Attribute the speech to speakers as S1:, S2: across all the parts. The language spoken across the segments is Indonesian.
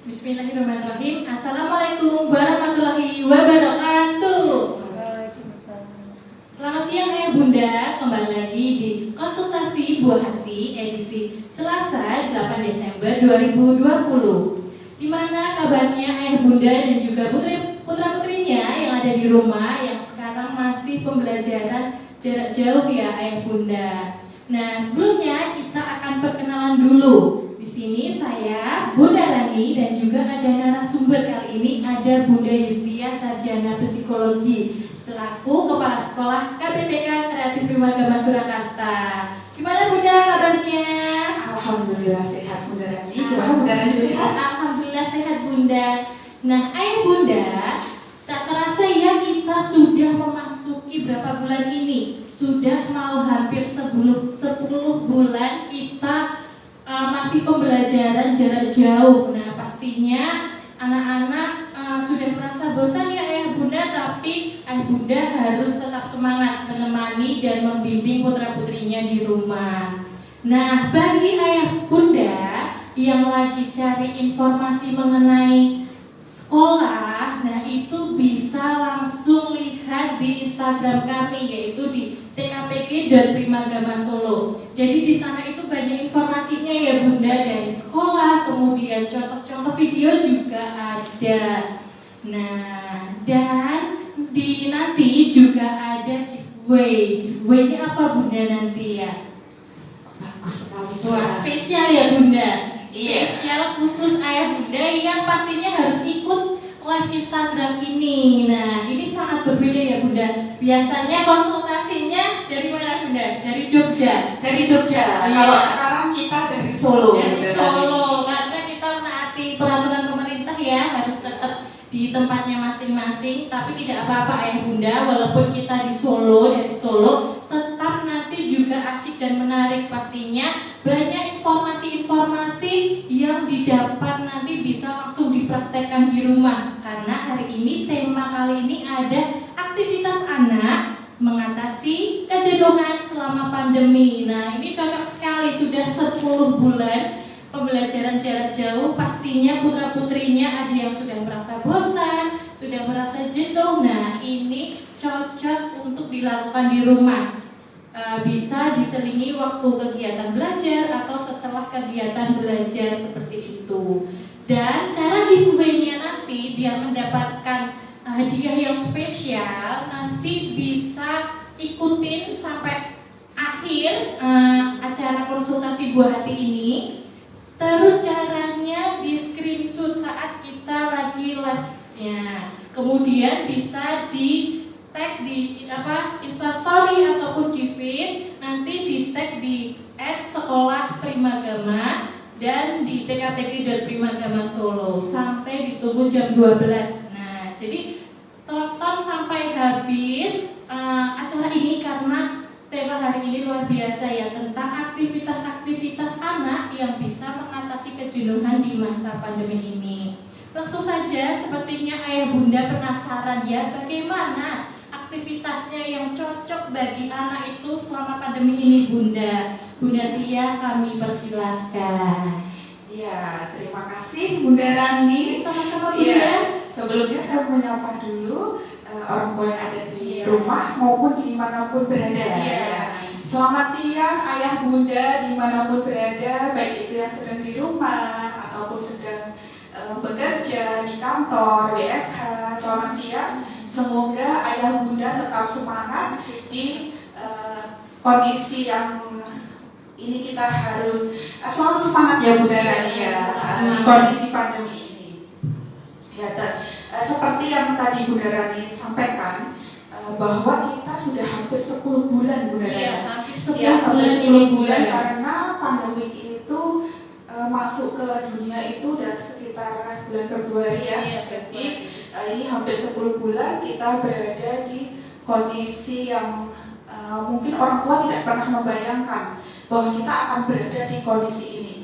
S1: Bismillahirrahmanirrahim. Assalamualaikum warahmatullahi wabarakatuh. Selamat siang Ayah Bunda, kembali lagi di konsultasi Buah Hati edisi Selasa 8 Desember 2020. Gimana kabarnya Ayah Bunda dan juga putra-putrinya yang ada di rumah yang sekarang masih pembelajaran jarak jauh ya Ayah Bunda. Nah, sebelumnya kita akan perkenalan dulu. Di sini saya Bunda Rani dan juga ada narasumber kali ini ada Bunda Yustia Sarjana Psikologi selaku Kepala Sekolah KPTK Kreatif Primagama Surakarta. Gimana Bunda kabarnya?
S2: Alhamdulillah sehat Bunda Rani. Gimana Bunda Rani sehat?
S1: Alhamdulillah sehat Bunda. Nah Ayah Bunda, tak terasa ya kita sudah memasuki berapa bulan ini? Sudah mau hampir 10 bulan kita masih pembelajaran jarak jauh. Nah pastinya anak-anak sudah merasa bosan ya Ayah Bunda, tapi Ayah Bunda harus tetap semangat menemani dan membimbing putra-putrinya di rumah. Nah bagi Ayah Bunda yang lagi cari informasi mengenai sekolah, nah itu bisa langsung lihat di Instagram kami yaitu di tkpg.primagama Solo. Jadi di sana itu banyak informasinya ya Bunda, dari sekolah, kemudian contoh-contoh video juga ada. Nah, dan di nanti juga ada giveaway. Giveaway-nya apa Bunda nanti ya?
S2: Bagus sekali.
S1: Wah, spesial ya Bunda.
S2: Iya.
S1: Spesial khusus Ayah Bunda yang pastinya harus ikut live Instagram ini. Nah, ini sangat berbeda ya Bunda. Biasanya konsultasinya dari mana Bunda? Dari Jogja.
S2: Dari Jogja.
S1: Iya.
S2: Kalau sekarang kita dari Solo.
S1: Dari
S2: Bunda
S1: Solo, karena kita menaati peraturan pemerintah ya, harus tetap di tempatnya masing-masing. Tapi tidak apa-apa Ayah Bunda, walaupun kita di Solo, dari Solo, tetap nanti juga asik dan menarik pastinya. Banyak informasi-informasi yang didapat nanti bisa langsung dipraktekkan di rumah. Karena hari ini tema kali ini ada aktivitas anak mengatasi kejenuhan selama pandemi. Nah ini cocok sekali, sudah 10 bulan pembelajaran jarak jauh. Pastinya putra-putrinya ada yang sudah merasa bosan, sudah merasa jenuh. Nah ini cocok untuk dilakukan di rumah. Bisa diselingi waktu kegiatan belajar atau setelah kegiatan belajar seperti itu. Dan cara giveaway-nya nanti biar mendapatkan hadiah yang spesial, nanti bisa ikutin sampai akhir acara konsultasi Buah Hati ini. Terus caranya di screenshot saat kita lagi live-nya. Kemudian bisa di tag di Instastory ataupun di feed, nanti di tag di @sekolah_primagama dan di tkpg.primagama Solo sampai ditunggu jam 12. Nah, jadi tonton sampai habis acara ini karena tema hari ini luar biasa ya, tentang aktivitas-aktivitas anak yang bisa mengatasi kejenuhan di masa pandemi ini. Langsung saja, sepertinya Ayah Bunda penasaran ya, bagaimana aktivitasnya yang cocok bagi anak itu selama pandemi ini Bunda. Bunda Tia, kami persilakan.
S2: Ya, terima kasih Bunda Rani.
S1: Sama-sama Bunda.
S2: Ya, sebelumnya saya menyapa dulu orang tua yang ada di rumah maupun dimanapun berada. Ya. Selamat siang Ayah Bunda dimanapun berada, baik itu yang sedang di rumah ataupun sedang bekerja di kantor, WFH. Selamat siang. Semoga Ayah Bunda tetap semangat di kondisi yang ini. Kita harus selalu semangat ya Bunda Rani ya, di kondisi pandemi ini. Ya, seperti yang tadi Bunda Rani sampaikan bahwa kita sudah hampir 10 bulan Bunda Rani.
S1: Iya, hampir 10
S2: ya,
S1: bulan,
S2: 10 bulan karena pandemi itu masuk ke dunia itu udah sekitar bulan Februari ya.
S1: Iya,
S2: jadi ini hampir 10 bulan kita berada di kondisi yang mungkin orang tua tidak pernah membayangkan bahwa kita akan berada di kondisi ini.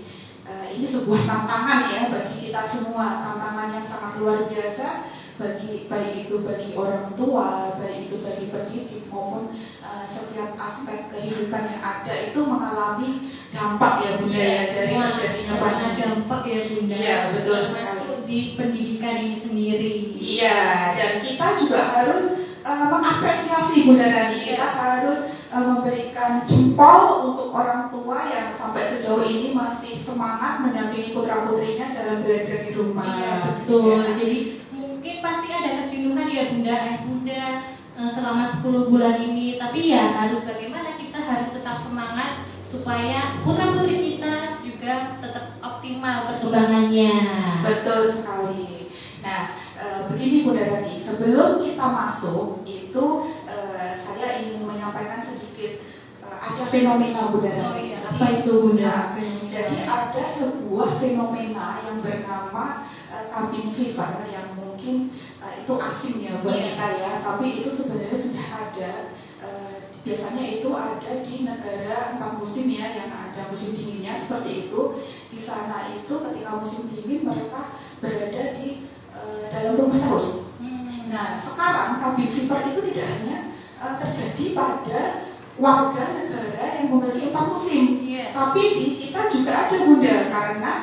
S2: Ini sebuah tantangan ya bagi kita semua, tantangan yang sangat luar biasa baik itu bagi orang tua, baik itu bagi pendidik maupun setiap aspek kehidupan yang ada itu mengalami dampak ya Bunda ya dari terjadinya pandemi.
S1: Dampak ya Bunda.
S2: Iya betul sekali.
S1: Termasuk di pendidikan ini sendiri.
S2: Iya, dan kita juga harus mengapresiasi Bunda Rani. Kita harus memberikan jempol untuk orang tua yang sampai sejauh ini masih semangat mendampingi putra-putrinya dalam belajar di rumah.
S1: Iya, betul.
S2: Ya.
S1: Jadi mungkin pasti ada kejenuhan ya Bunda, selama 10 bulan ini. Tapi ya harus bagaimana, kita harus tetap semangat supaya putra-putri kita juga tetap optimal perkembangannya.
S2: Betul sekali. Nah, begini Bunda Rani, sebelum kita masuk itu saya ingin menyampaikan sedikit ada fenomena Bunda Rani.
S1: Oh iya, apa itu Bunda?
S2: Jadi ada sebuah fenomena yang bernama cabin fever yang mungkin itu asing ya buat kita ya, tapi itu sebenarnya sudah ada. Biasanya itu ada di negara 4 musim ya, yang ada musim dinginnya seperti itu. Di sana itu ketika musim dingin mereka berada di dalam rumah terus. Nah, sekarang cabin fever itu tidak hanya terjadi pada warga negara yang memiliki 4 musim, tapi di kita juga ada Bunda, karena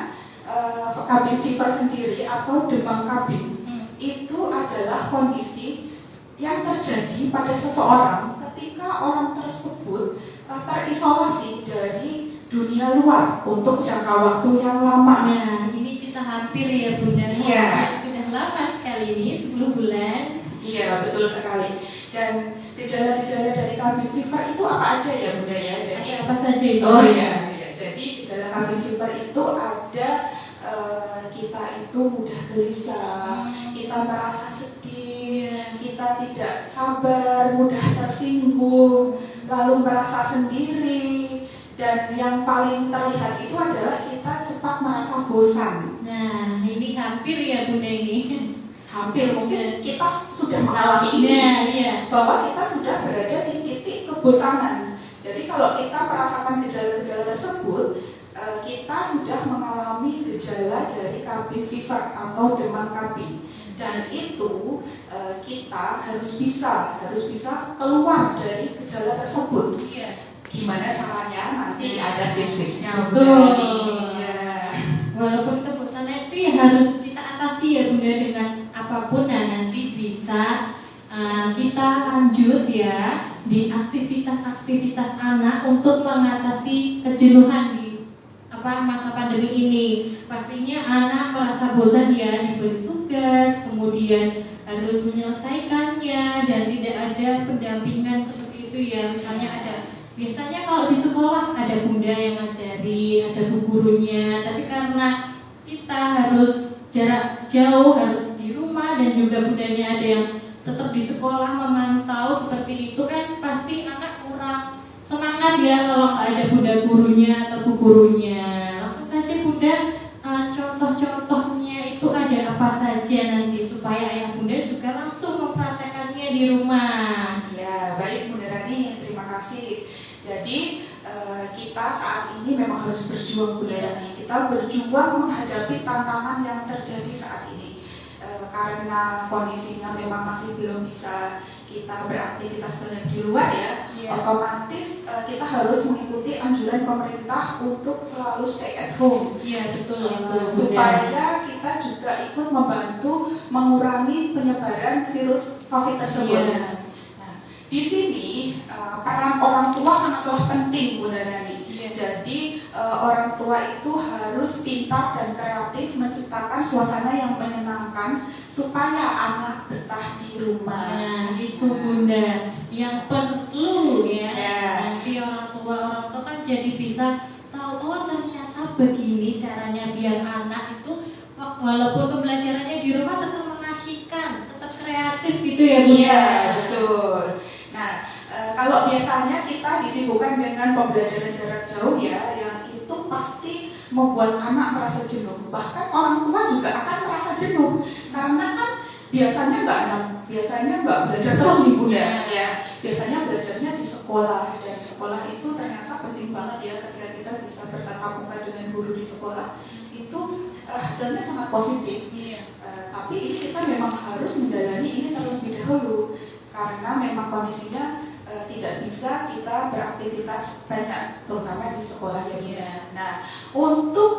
S2: cabin fever sendiri atau demam kabin itu adalah kondisi yang terjadi pada seseorang ketika orang tersebut terisolasi dari dunia luar untuk jangka waktu yang lama.
S1: Nah, ini kita hampir ya Bunda.
S2: Iya.
S1: Sudah lama sekali ini, 10 bulan.
S2: Iya, betul sekali. Dan gejala-gejala dari cabin fever itu apa aja ya Bunda ya? Jadi
S1: Apa saja itu?
S2: oh iya, jadi gejala cabin fever itu ada kita itu mudah gelisah, kita merasa sedih, kita tidak sabar, mudah tersinggung, lalu merasa sendiri, dan yang paling terlihat itu adalah kita cepat merasa bosan.
S1: Nah, ini hampir ya Bunda ini.
S2: Hampir, mungkin kita sudah mengalami ini, bahwa kita sudah berada di titik kebosanan. Jadi kalau kita merasakan gejala-gejala tersebut, kita sudah mengalami gejala dari cabin fever atau demam kabin, dan itu kita harus bisa keluar dari gejala tersebut. Gimana caranya? Nanti ada tips-tipsnya Bunda.
S1: Walaupun kebosanan itu ya harus kita atasi ya Bunda dengan apapun, dan nanti bisa kita lanjut ya di aktivitas-aktivitas anak untuk mengatasi kejenuhan di masa pandemi ini. Pastinya anak merasa bosan ya, diberi tugas, kemudian harus menyelesaikannya, dan tidak ada pendampingan seperti itu ya. Misalnya biasanya kalau di sekolah ada Bunda yang ngajari, ada bu gurunya, tapi karena kita harus jarak jauh, harus di rumah, dan juga Bundanya ada yang tetap di sekolah memantau seperti itu, kan pasti anak kurang semangat ya kalau nggak ada Bunda gurunya atau bu gurunya. Langsung saja Bunda, contoh-contohnya itu ada apa saja nanti supaya ayah Bunda juga langsung mempraktekannya di rumah.
S2: Ya, baik Bunda Rani, terima kasih. Jadi kita saat ini memang harus berjuang Bunda Rani. Kita berjuang menghadapi tantangan yang terjadi saat ini. Karena kondisinya memang masih belum bisa kita beraktivitas banyak di luar ya, otomatis kita harus mengikuti anjuran pemerintah untuk selalu stay at home.
S1: Iya, betul itu.
S2: Supaya kita juga ikut membantu mengurangi penyebaran virus COVID tersebut. Nah, di sini peran orang tua sangatlah penting Bunda Rani. Jadi orang tua itu harus pintar dan kreatif menciptakan suasana yang menyenangkan supaya anak betah di rumah.
S1: Nah, itu Bunda yang perlu ya. Nanti orang tua kan jadi bisa tahu, oh ternyata begini caranya biar anak itu walaupun pembelajarannya di rumah tetap mengasihkan, tetap kreatif gitu ya Bunda.
S2: Iya, betul. Nah, kalau biasanya kita disibukkan dengan pembelajaran jarak jauh ya, yang itu pasti membuat anak merasa jenuh. Bahkan orang tua juga akan merasa jenuh, karena kan biasanya nggak belajar terus nih Bunda ya. Biasanya belajarnya di sekolah, dan sekolah itu ternyata penting banget ya. Ketika kita bisa bertatap muka dengan guru di sekolah, itu hasilnya sangat positif. Tapi ini kita memang harus menjalani ini terlebih dahulu, karena memang kondisinya tidak bisa kita beraktivitas banyak, terutama di sekolah ya Bunda. Nah, untuk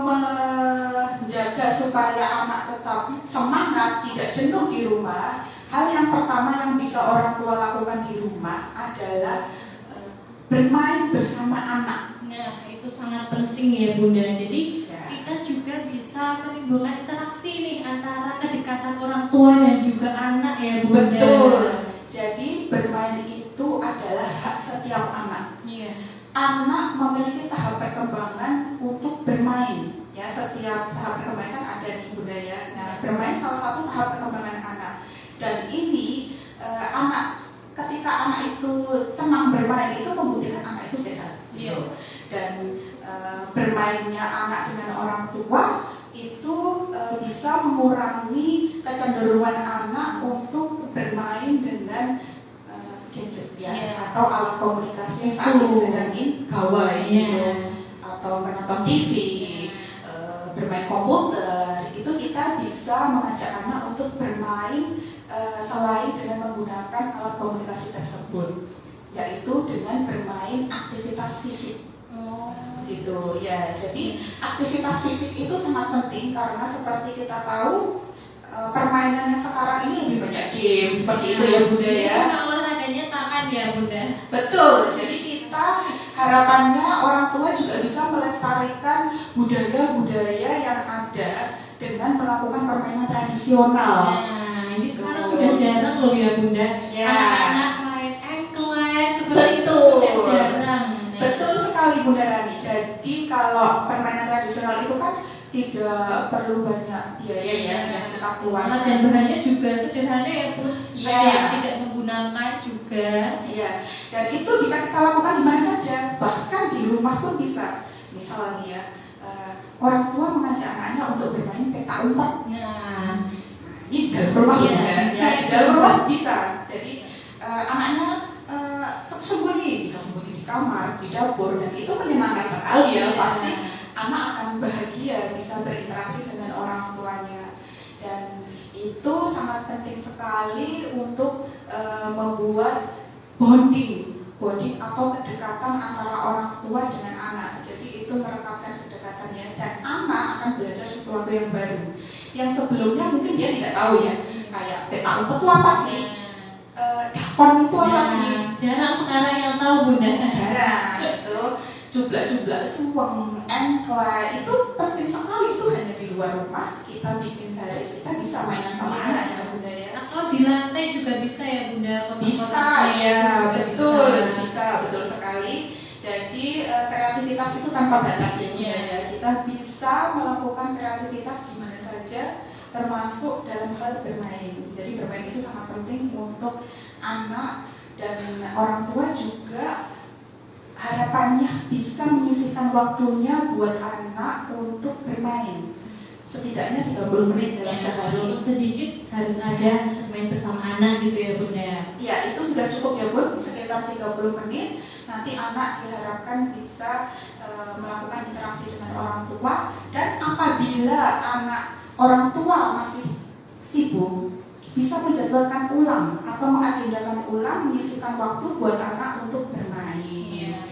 S2: menjaga supaya anak tetap semangat, tidak jenuh di rumah, hal yang pertama yang bisa orang tua lakukan di rumah adalah bermain bersama anak.
S1: Nah, itu sangat penting ya Bunda. Jadi
S2: Ya.
S1: kita juga bisa menimbulkan interaksi nih antara kedekatan orang tua dan juga anak ya Bunda.
S2: Betul. Jadi bermain itu adalah hak setiap anak.
S1: Iya.
S2: Anak memiliki tahap perkembangan untuk bermain. Ya, setiap tahap perkembangan kan ada di budaya. Nah, bermain salah satu tahap perkembangan anak. Dan ini ketika anak itu senang bermain itu membuktikan anak itu sehat.
S1: Iya.
S2: Dan bermainnya anak dengan orang tua itu bisa mengurangi kecenderungan anak untuk bermain dengan gadget ya, atau alat komunikasi yang saat ini sedangin gawai gitu, atau menonton TV, bermain komputer. Itu kita bisa mengajak anak untuk bermain selain dengan menggunakan alat komunikasi tersebut, yaitu dengan bermain aktivitas fisik. Gitu ya. Jadi aktivitas fisik itu sangat penting karena seperti kita tahu permainannya sekarang ini lebih banyak game seperti itu ya Bunda ya.
S1: Karena olahraganya tangan ya Bunda.
S2: Betul. Jadi kita harapannya orang tua juga bisa melestarikan budaya-budaya yang ada dengan melakukan permainan tradisional.
S1: Nah, ini sekarang sudah jarang loh ya Bunda.
S2: Ya.
S1: Anak-anak main engklek seperti itu sudah jarang.
S2: Betul sekali Bunda Rani. Jadi kalau permainan tradisional itu kan tidak perlu banyak biaya ya yang kita keluarkan.
S1: Dan bahannya juga sederhana ya Bu.
S2: Iya.
S1: Ada yang tidak menggunakan juga.
S2: Iya. Dan itu bisa kita lakukan di mana saja. Bahkan di rumah pun bisa. Misalnya ya, orang tua mengajak anaknya untuk bermain peta umpet.
S1: Nah,
S2: ini dalam rumah
S1: iya,
S2: Bunda.
S1: bisa.
S2: Ya, dalam rumah bisa. Jadi anaknya bisa sembunyi di kamar, di dapur, dan itu menyenangkan sekali ya. Pasti anak akan bahagia bisa berinteraksi dengan orang tuanya. Dan itu sangat penting sekali untuk membuat bonding atau kedekatan antara orang tua dengan anak. Jadi itu merekatkan kedekatannya dan anak akan belajar sesuatu yang baru yang sebelumnya mungkin dia tidak tahu ya. Kayak peta umpet itu apa sih? Dakon itu apa sih?
S1: Jarang sekarang yang tahu Bunda.
S2: Jarang. Itu jublak-jublak suweng, engklek itu penting sekali. Itu hanya di luar rumah kita bikin garis, kita bisa mainan sama anak ya Bunda ya.
S1: Atau di lantai juga bisa ya Bunda.
S2: Bisa ya, betul sekali. Jadi kreativitas itu tanpa batas ya Bunda ya. Kita bisa melakukan kreativitas di mana saja, termasuk dalam hal bermain. Jadi bermain itu sangat penting untuk anak dan orang tua juga. Harapannya bisa menyisihkan waktunya buat anak untuk bermain setidaknya 30 menit dalam sehari.
S1: Sedikit harus ada main bersama anak gitu ya Bunda.
S2: Ya, itu sudah cukup ya Bun, sekitar 30 menit. Nanti anak diharapkan bisa melakukan interaksi dengan orang tua. Dan apabila orang tua masih sibuk, bisa menjadwalkan ulang atau mengagendakan ulang, menyisihkan waktu buat anak untuk bermain.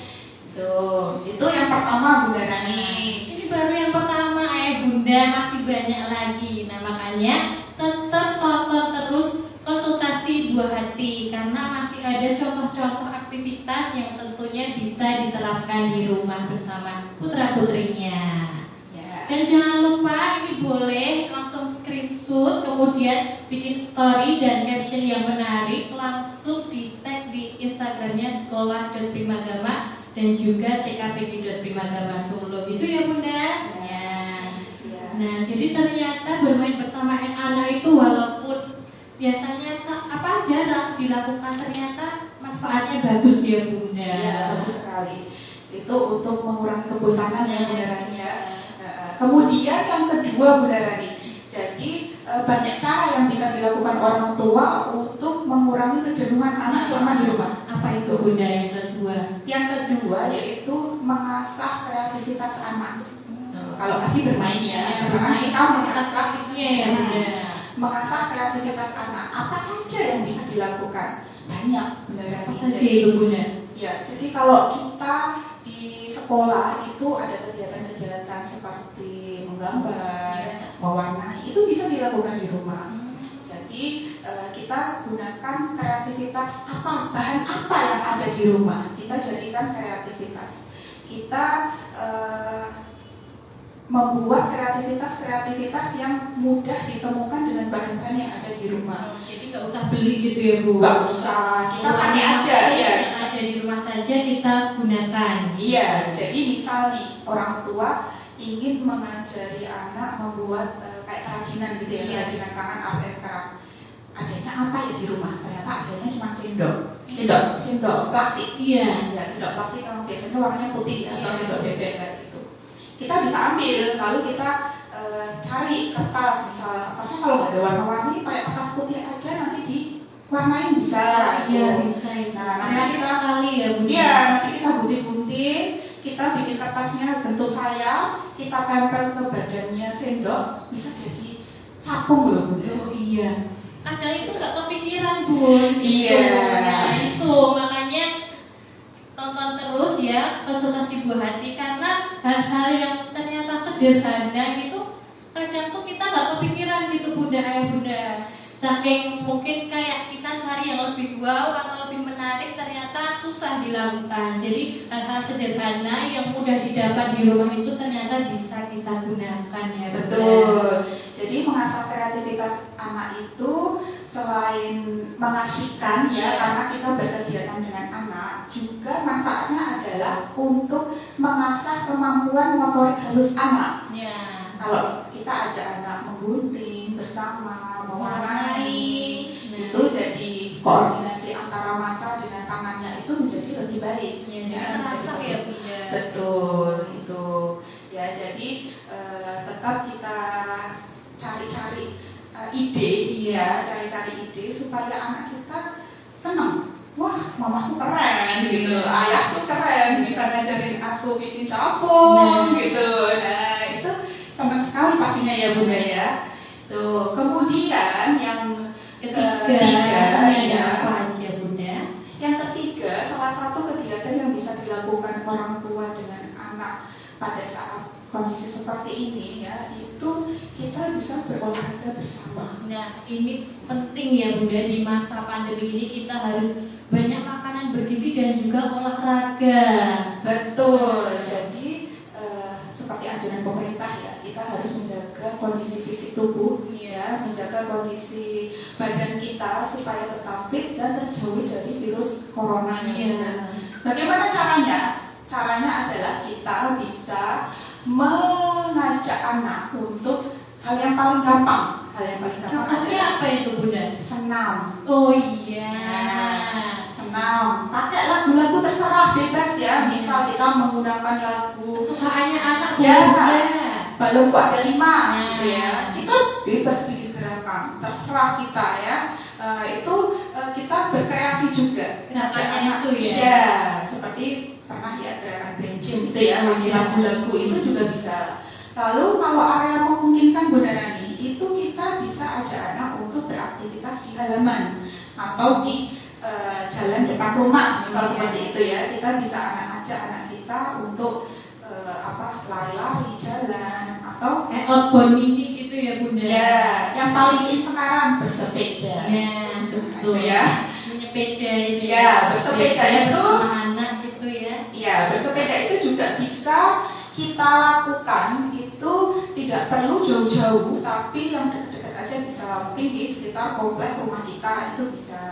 S2: Itu yang pertama Bunda Rani.
S1: Ini baru yang pertama ya Bunda, masih banyak lagi. Nah makanya tetap tonton terus konsultasi buah hati karena masih ada contoh-contoh aktivitas yang tentunya bisa diterapkan di rumah bersama putra putrinya. Dan jangan lupa ini boleh langsung screenshot, kemudian bikin story dan caption yang menarik, langsung di tag di Instagramnya sekolah.primagama dan juga tkpg.primagama Solo gitu ya Bunda. Ya. Nah jadi ternyata bermain bersama anak itu walaupun biasanya jarang dilakukan, ternyata manfaatnya bagus ya Bunda.
S2: Ya, bagus sekali. Itu untuk mengurangi kebosanan ya Bunda Rani ya. Kemudian yang kedua Bunda Rani, jadi banyak cara yang bisa dilakukan orang tua untuk mengurangi kejenuhan anak selama di rumah.
S1: Apa itu Bunda yang kedua?
S2: Yang kedua yaitu mengasah kreativitas anak. Kalau tadi bermain ya, sekarang kita mengasah
S1: ya Bunda.
S2: Mengasah kreativitas anak. Apa saja yang bisa dilakukan? Banyak Bunda Rani.
S1: Apa saja itu Bunda?
S2: Ya, jadi kalau kita di sekolah itu ada kegiatan-kegiatan seperti menggambar, mewarnai, itu bisa dilakukan di rumah. Jadi kita gunakan kreativitas bahan apa yang ada di rumah, kita jadikan kreativitas. Kita membuat kreativitas yang mudah ditemukan dengan bahan-bahan yang ada di rumah.
S1: Jadi nggak usah beli gitu ya Bu?
S2: Nggak usah, kita pakai aja ya.
S1: Yang ada di rumah saja kita gunakan.
S2: Iya, jadi misal nih orang tua ingin mengajari anak membuat kayak kerajinan gitu ya, kerajinan tangan art and craft. Adanya apa ya di rumah? Ternyata adanya cuma sendok plastik.
S1: Iya.
S2: Ya, sendok plastik yang biasanya warnanya putih atau sendok bebek kayak gitu. Kita bisa ambil, lalu kita cari kertas, misal kertasnya kalau nggak ada warna-warni, pakai kertas putih aja nanti diwarnain bisa.
S1: Iya bisa.
S2: Nah, nanti kita
S1: sekali ya Bu.
S2: Iya, nanti kita gunting-gunting, kita bikin kertasnya bentuk sayap, kita tempel ke badannya sendok, bisa jadi capung loh Bunda.
S1: Oh iya. Kadang itu nggak kepikiran Bun.
S2: Iya.
S1: Nah, itu makanya tonton terus ya konsultasi buah hati, karena hal-hal yang ternyata sederhana gitu kadang tuh kita nggak kepikiran gitu Bunda, ayah Bunda. Saking mungkin kayak kita cari yang lebih wow atau lebih menarik, ternyata susah dilakukan. Jadi hal-hal sederhana yang mudah didapat di rumah itu ternyata bisa kita gunakan ya Bunda.
S2: Betul. Jadi mengasah kreativitas anak itu selain mengasihkan ya, karena kita berkegiatan dengan anak, juga manfaatnya adalah untuk mengasah kemampuan motorik halus anak.
S1: Ya.
S2: Kalau kita ajak anak menggunting bersama, mewarnai, itu jadi koordinasi antara mata dengan tangannya itu menjadi lebih baik.
S1: Ya, terasa ya Bunda.
S2: Betul itu. Ya, jadi tetap kita cari-cari ide, ya, cari-cari ide supaya anak kita senang. Wah, mamaku keren gitu, ayahku keren, bisa ngajarin aku bikin capung gitu. Nah, itu senang sekali pastinya ya Bunda ya. Tuh, kemudian yang ketiga ya,
S1: apa aja Bunda?
S2: yang ketiga, salah satu kegiatan yang bisa dilakukan orang tua dengan anak pada saat kondisi seperti ini ya, itu kita bisa berolahraga bersama.
S1: Nah, ini penting ya Bunda, di masa pandemi ini kita harus banyak makanan bergizi dan juga olahraga.
S2: Betul. Jadi seperti anjuran pemerintah ya, kita harus menjaga kondisi fisik tubuh ya, menjaga kondisi badan kita supaya tetap fit dan terjauh dari virus corona ini. Bagaimana caranya? Caranya adalah kita bisa mengajak anak untuk hal yang paling gampang.
S1: Contohnya apa itu Bunda?
S2: Senam.
S1: Oh iya.
S2: Senam. Pakai lagu-lagu terserah, bebas ya. Misal kita menggunakan lagu
S1: kesukaannya anak
S2: ya,
S1: Bunda.
S2: Balonku ada 5 gitu ya. Kita bebas bikin gerakan, terserah kita ya. Itu kita berkreasi juga.
S1: Gerakannya itu ya.
S2: Iya, seperti pernah ya gerakan brain gym itu ya, masih lagu-lagu itu juga bisa. Lalu kalau area memungkinkan Bunda Rani, itu kita bisa ajak anak untuk beraktivitas di halaman atau di jalan depan rumah, misal seperti itu ya. Kita bisa ajak anak kita untuk lari-lari jalan atau
S1: kayak outbound mini gitu ya Bunda.
S2: Ya, yang paling in sekarang bersepeda.
S1: Nah, betul
S2: ya.
S1: Menyepeda itu.
S2: Ya, bersepeda itu
S1: anak gitu ya.
S2: Ya, bersepeda itu juga bisa kita lakukan, itu tidak perlu jauh-jauh, tapi yang dekat-dekat aja bisa, mungkin di sekitar komplek rumah kita itu bisa.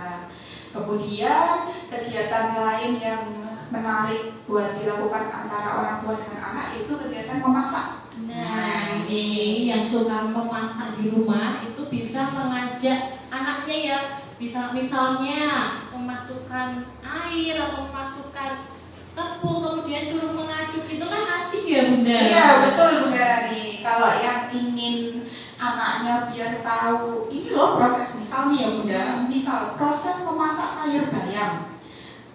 S2: Kemudian kegiatan lain yang menarik buat dilakukan antara orang tua dengan anak itu kegiatan memasak.
S1: Nah, ini yang suka memasak di rumah itu bisa mengajak anaknya ya, bisa misalnya memasukkan air atau memasukkan tepung kemudian suruh mengaduk, itu kan asik ya Bunda.
S2: Iya betul Bunda Rani. Kalau yang ingin anaknya biar tahu ini loh proses, misalnya ya Bunda, misal proses memasak sayur bayam,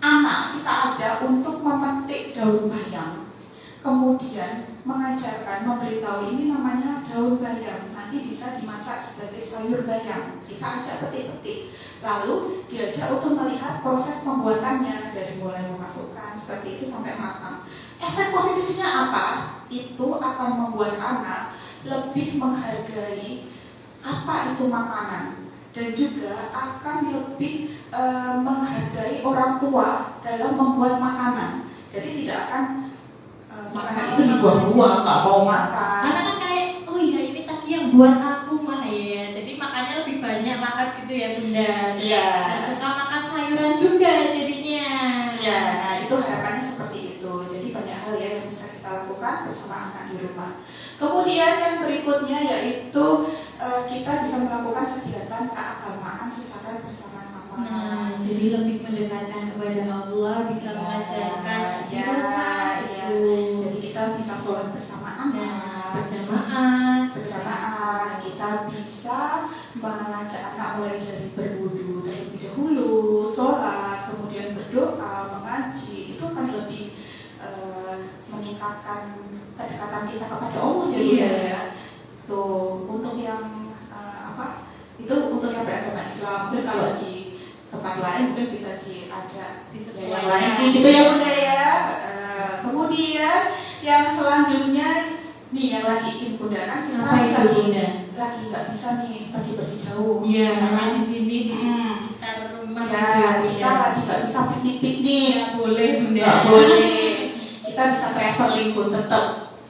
S2: anak kita ajak untuk memetik daun bayam, kemudian mengajarkan, memberitahu ini namanya daun bayam, nanti bisa dimasak sebagai sayur bayam. Kita ajak petik-petik, lalu diajak untuk melihat proses pembuatannya dari mulai memasukkan seperti itu sampai matang. Efek positifnya apa? Itu akan membuat anak lebih menghargai apa itu makanan, dan juga akan lebih menghargai orang tua dalam membuat makanan. Jadi tidak akan makanan itu dibuang-buang, nggak mau makan.
S1: Karena kan kayak, oh iya ini tadi yang buat aku mah ya. Jadi makanya lebih banyak makan gitu ya Bunda.
S2: Iya.
S1: Nah, suka makan sayuran juga jadinya.
S2: Ya, nah itu harapannya seperti itu. Jadi banyak hal ya yang bisa kita lakukan bersama anak di rumah. Kemudian yang berikutnya yaitu kita bisa melakukan kegiatan keagamaan secara bersama-sama.
S1: Nah, jadi lebih mendekatkan kepada Allah, bisa mengajarkan di rumah.
S2: Jadi kita bisa sholat bersama anak, berjamaah. Kita bisa mengajak anak mulai dari berwudu terlebih dahulu, sholat, kemudian berdoa, mengaji. Itu akan lebih meningkatkan kedekatan kita kepada Allah ya. Itu untuk yang itu untuk yang beragama Islam. Mungkin kalau di tempat lain mungkin bisa diajak yang lain gitu ya Bunda ya. Kemudian yang selanjutnya nih yang lagi Bunda kan kita lagi nggak bisa nih pergi jauh.
S1: Iya, karena di sini di sekitar rumah
S2: ya, kita lagi nggak bisa piknik.
S1: Nggak boleh Bunda.
S2: Nggak boleh. Kita bisa traveling pun tetap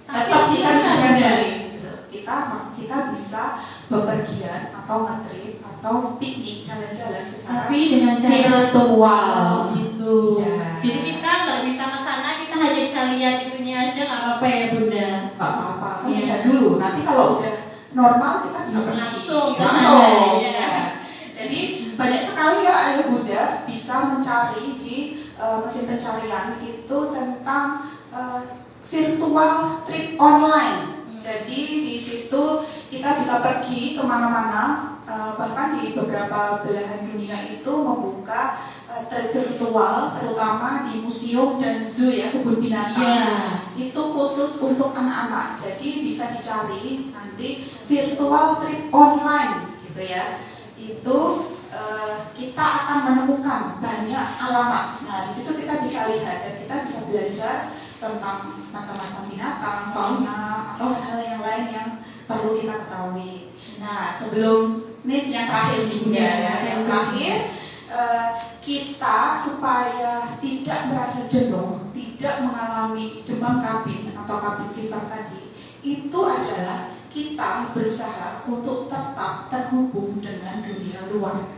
S2: kita bisa traveling. Gitu. Kita bisa bepergian atau nge-trip atau piknik jalan-jalan secara
S1: tapi dengan cara
S2: virtual
S1: gitu.
S2: Ya.
S1: Jadi kita nggak bisa ke sana, kita hanya bisa lihat itunya aja, nggak apa-apa ya Bunda.
S2: Nggak apa-apa.
S1: Iya.
S2: Lihat dulu. Nanti kalau udah normal kita bisa pergi.
S1: Langsung.
S2: Ya. Jadi banyak sekali ya ayah bunda bisa mencari di mesin pencarian itu tentang virtual trip online. Jadi di situ kita bisa pergi kemana-mana, bahkan di beberapa belahan dunia itu membuka trip virtual, terutama di museum dan zoo ya, kebun binatang.
S1: Yeah.
S2: Itu khusus untuk anak-anak. Jadi bisa dicari nanti virtual trip online gitu ya. Itu kita akan menemukan banyak alamat. Nah di situ kita bisa lihat dan kita bisa belajar tentang macam-macam binatang, fauna, atau hal yang lain yang perlu kita ketahui. Nah, sebelum ini yang terakhir nih Bunda ya, yang terakhir kita supaya tidak merasa jenuh, tidak mengalami demam kabin atau kabin fever tadi, itu adalah kita berusaha untuk tetap terhubung dengan dunia luar.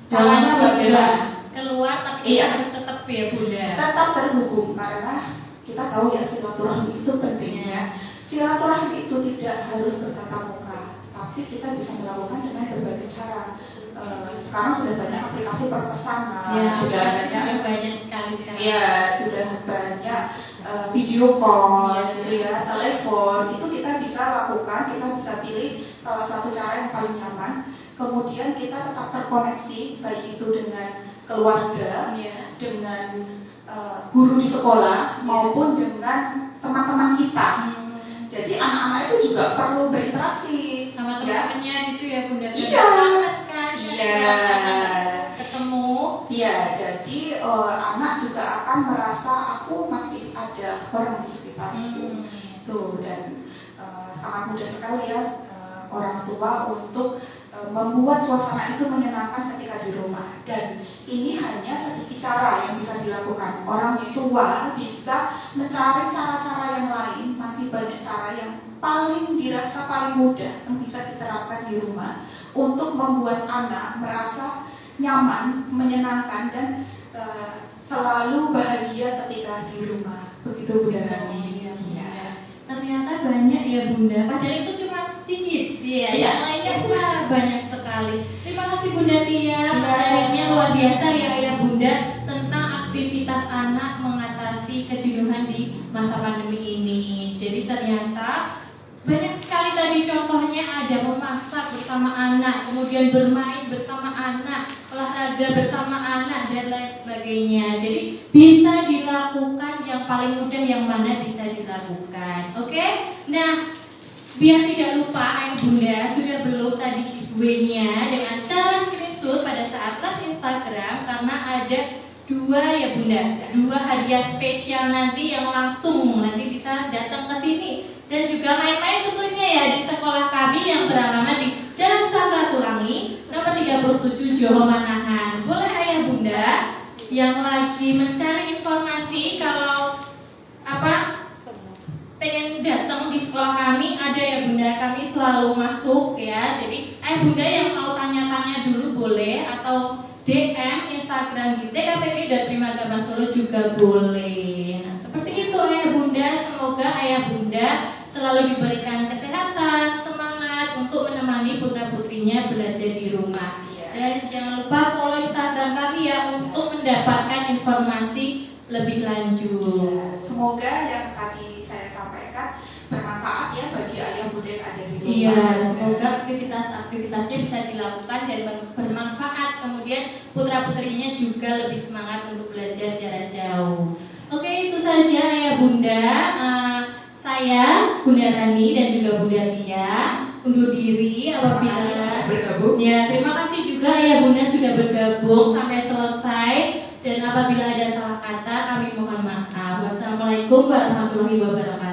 S2: Caranya bagaimana?
S1: Keluar tapi kita harus tetap ya Bunda.
S2: Tetap terhubung karena kita tahu ya silaturahmi itu penting ya. Silaturahmi itu tidak harus bertatap muka, tapi kita bisa melakukan dengan berbagai cara. Sekarang sudah banyak aplikasi perpesanan, sudah
S1: banyak sekali sekarang.
S2: Ya, sudah banyak video call, gitu ya, telepon. Itu kita bisa lakukan, kita bisa pilih salah satu cara yang paling nyaman. Kemudian kita tetap terkoneksi, baik itu dengan keluarga, dengan guru di sekolah maupun dengan teman-teman kita. Jadi anak-anak itu juga perlu berinteraksi
S1: sama teman-temannya gitu ya Bunda.
S2: Iya.
S1: Iya. Ketemu.
S2: Iya. Jadi anak juga akan merasa aku masih ada orang di sekitarku. Tuh dan sangat mudah sekali ya orang tua untuk membuat suasana itu menyenangkan ketika di rumah. Dan ini hanya sedikit cara yang bisa dilakukan. Orang tua bisa mencari cara-cara yang lain, masih banyak cara yang paling dirasa paling mudah yang bisa diterapkan di rumah untuk membuat anak merasa nyaman, menyenangkan dan selalu bahagia ketika di rumah. Begitu Bunda Rani.
S1: Ternyata banyak ya Bunda, padahal itu cuma sedikit yang lainnya banyak sekali. Terima kasih Bunda Tia, materinya luar biasa ya Bunda tentang aktivitas anak mengatasi kejenuhan di masa pandemi ini. Jadi ternyata banyak sekali tadi tadi contohnya ada memasak bersama anak, kemudian bermain bersama anak, olahraga bersama anak, dan lain sebagainya. Jadi bisa dilakukan, yang paling mudah yang mana bisa dilakukan. Oke? Nah, biar tidak lupa ayah bunda, sudah belum tadi giveaway-nya dengan cara screenshot pada saat live Instagram, karena ada 2 ya bunda, 2 hadiah spesial nanti yang langsung nanti bisa datang ke sini dan juga main-main tentunya ya di sekolah kami yang beralamat di Jalan Samratulangi nomor 37 Johor Manahan. Boleh ayah bunda yang lagi mencari informasi kalau pengen datang di sekolah kami, ada ya bunda, kami selalu masuk ya. Jadi ayah bunda yang mau tanya-tanya dulu boleh, atau DM Instagram di TKPG.Primagama Solo juga boleh. Nah, seperti itu ayah bunda, semoga ayah bunda selalu diberikan kesehatan, semangat untuk menemani putra putrinya belajar di rumah. Dan jangan lupa follow Instagram kami ya untuk mendapatkan informasi lebih lanjut.
S2: Semoga yang tadi saya sampaikan bermanfaat ya bagi ayah bunda yang ada di rumah.
S1: Iya, semoga aktivitas-aktivitasnya bisa dilakukan dan bermanfaat. Kemudian putra-putrinya juga lebih semangat untuk belajar jarak jauh. Oke, itu saja ayah bunda. Saya Bunda Rani dan juga Bunda Tia undur diri apabila
S2: bergabung.
S1: Ya, terima kasih juga ayah bunda sudah bergabung sampai selesai. Dan apabila ada salah kata kami mohon maaf. Wassalamualaikum warahmatullahi wabarakatuh.